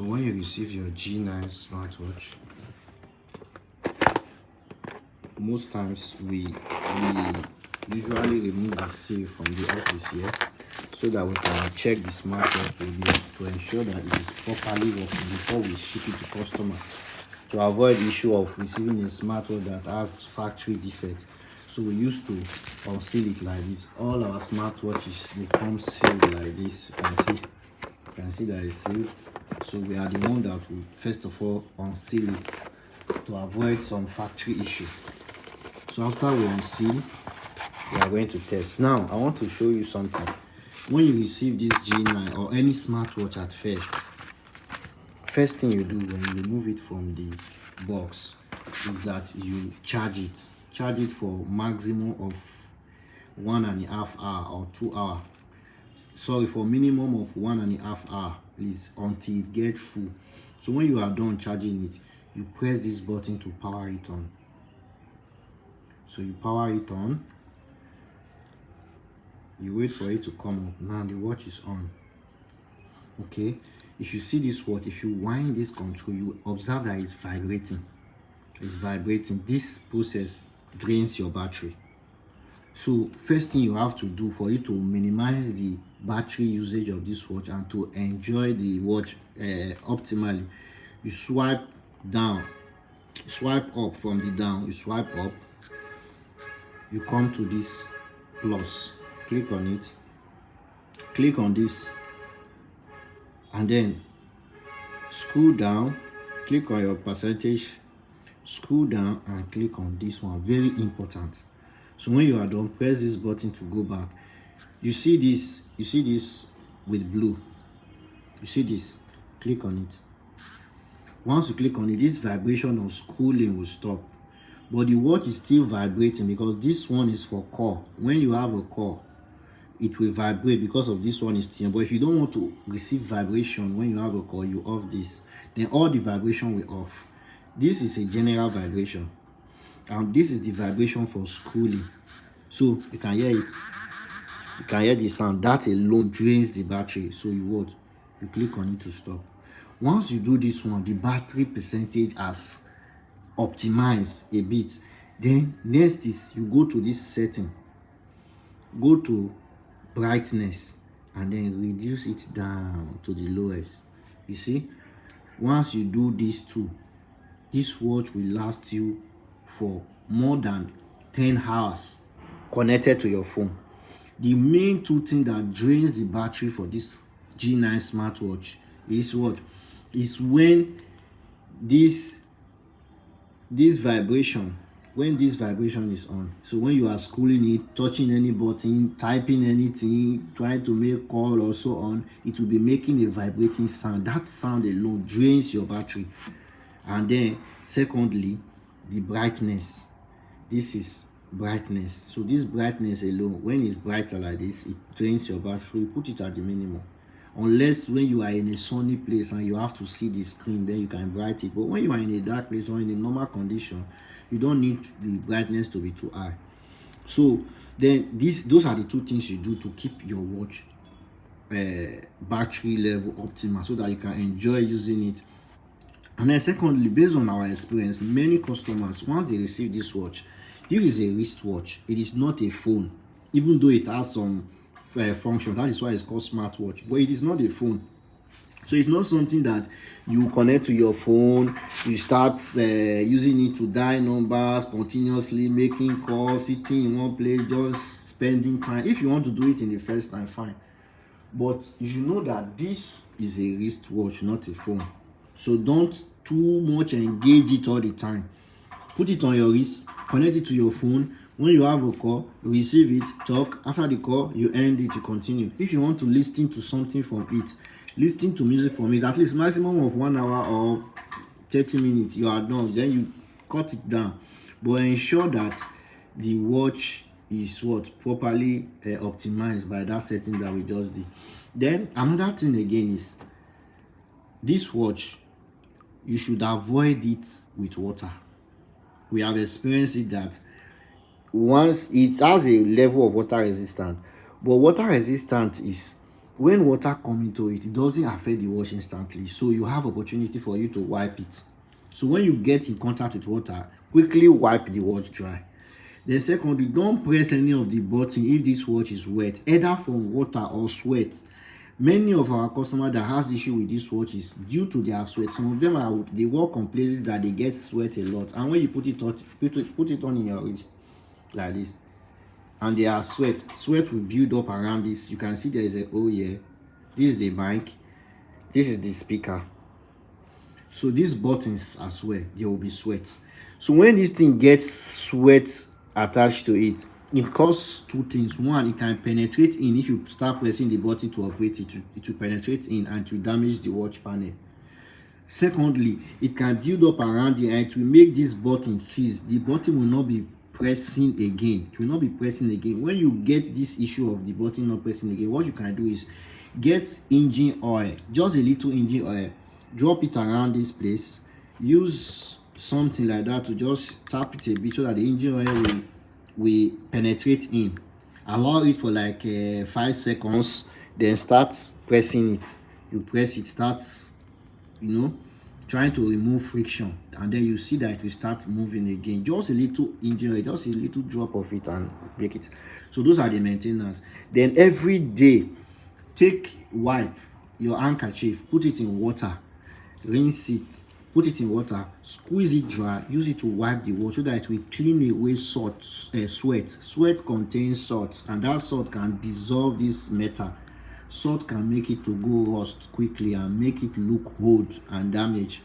So when you receive your G9 smartwatch, most times we usually remove the seal from the office here so that we can check the smartwatch to ensure that it is properly working before we ship it to customer, to avoid the issue of receiving a smartwatch that has factory defect. So we used to unseal it like this. All our smartwatches, they come sealed like this. You can see that it's sealed. So we are the one that will first of all unseal it to avoid some factory issue. So after we unseal, we are going to test. Now I want to show you something. When you receive this G9 or any smartwatch at first thing you do when you remove it from the box is that you charge it for maximum of 1.5 hours or 2 hours. Sorry, for minimum of 1.5 hours, please, until it gets full. So when you are done charging it, you press this button to power it on. So you power it on, you wait for it to come up. Now the watch is on. Okay, if you see this watch, if you wind this control, you observe that it's vibrating. It's vibrating. This process drains your battery. So first thing you have to do for you to minimize the battery usage of this watch and to enjoy the watch optimally, you swipe up from the down. You swipe up, you come to this plus, click on it, click on this, and then scroll down, click on your percentage, scroll down and click on this one. Very important. So when you are done, press this button to go back. You see this with blue. You see this, click on it. Once you click on it, this vibration of scrolling will stop, but the watch is still vibrating because this one is for call. When you have a call, it will vibrate because of this one is still. But if you don't want to receive vibration when you have a call, you off this, then all the vibration will off. This is a general vibration, and this is the vibration for scrolling. So you can hear it, you can hear the sound. That alone drains the battery. So you click on it to stop. Once you do this one, the battery percentage has optimized a bit. Then next is you go to this setting, go to brightness, and then reduce it down to the lowest. You see, once you do these two, this watch will last you for more than 10 hours connected to your phone. The main two things that drains the battery for this G9 smartwatch is what? Is when this vibration, when this vibration is on. So when you are scrolling it, touching any button, typing anything, trying to make call or so on, it will be making a vibrating sound. That sound alone drains your battery. And then secondly, the brightness. This is brightness. So this brightness alone, when it's brighter like this, it drains your battery. Put it at the minimum. Unless when you are in a sunny place and you have to see the screen, then you can brighten it. But when you are in a dark place or in a normal condition, you don't need the brightness to be too high. So then those are the two things you do to keep your watch battery level optimal so that you can enjoy using it. And then secondly, based on our experience, many customers, once they receive this watch, this is a wristwatch. It is not a phone, even though it has some function. That is why it's called smartwatch, but it is not a phone. So it's not something that you connect to your phone, you start using it to dial numbers continuously, making calls, sitting in one place, just spending time. If you want to do it in the first time, fine, but you should know that this is a wristwatch, not a phone. So don't too much engage it all the time. Put it on your wrist, connect it to your phone. When you have a call, you receive it, talk. After the call, you end it, you continue. If you want to listen to something from it, listen to music from it, at least maximum of 1 hour or 30 minutes, you are done. Then you cut it down. But ensure that the watch is properly optimized by that setting that we just did. Then another thing again is this watch, you should avoid it with water. We have experienced it that once it has a level of water resistance, but water resistant is when water come into it, it doesn't affect the watch instantly, so you have opportunity for you to wipe it. So when you get in contact with water, quickly wipe the watch dry. Then secondly, don't press any of the button if this watch is wet, either from water or sweat. Many of our customers that has issue with this watch is due to their sweat. Some of them are, they work on places that they get sweat a lot, and when you put it on in your wrist like this, and they are sweat will build up around this. You can see there is a hole here. This is the mic, this is the speaker. So these buttons as well, there will be sweat. So when this thing gets sweat attached to it, it causes two things. One, it can penetrate in. If you start pressing the button to operate it, it will penetrate in and to damage the watch panel. Secondly, it can build up around the and it will make this button seize. The button will not be pressing again. It will not be pressing again. When you get this issue of the button not pressing again, what you can do is get engine oil, just a little engine oil, drop it around this place, use something like that to just tap it a bit so that the engine oil will penetrate in. Allow it for like 5 seconds, then start pressing it. You press it, starts, trying to remove friction, and then you see that it will start moving again. Just a little engine oil, just a little drop of it and break it. So those are the maintenance. Then every day, wipe your handkerchief, put it in water, rinse it, put it in water, squeeze it dry, use it to wipe the watch so that it will clean away sweat contains salt, and that salt can dissolve this metal. Salt can make it to go rust quickly and make it look old and damaged.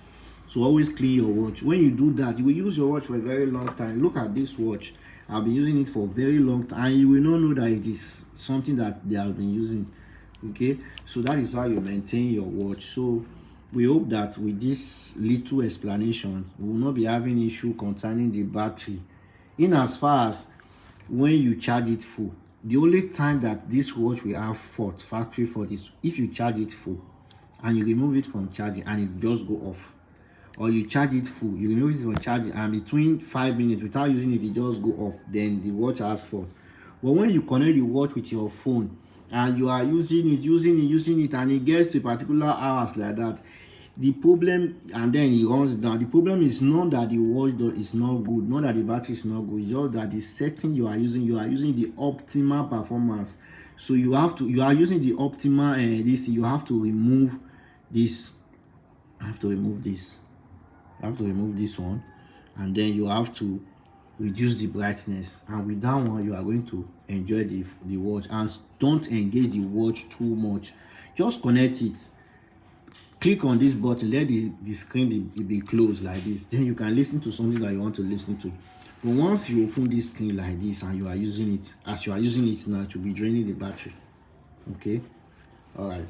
So always clean your watch. When you do that, you will use your watch for a very long time. Look at this watch. I've been using it for a very long time, and you will not know that it is something that they have been using. Okay, so that is how you maintain your watch. So we hope that with this little explanation, we will not be having issue concerning the battery. In as far as when you charge it full, the only time that this watch will have factory fault, is if you charge it full and you remove it from charging and it just go off, or you charge it full, you remove it from charging, and between 5 minutes without using it, it just go off, then the watch has fault. But when you connect the watch with your phone and you are using it and it gets to particular hours like that, the problem, and then it runs down, the problem is not that the watch is not good, not that the battery is not good, it's just that the setting you are using the optimal performance. So you are using the optimal this, you have to remove this, one, and then you have to reduce the brightness, and with that one you are going to enjoy the watch. And don't engage the watch too much. Just connect it, click on this button, let the screen be closed like this, then you can listen to something that you want to listen to. But once you open this screen like this and you are using it, as you are using it now, to be draining the battery. Okay, all right.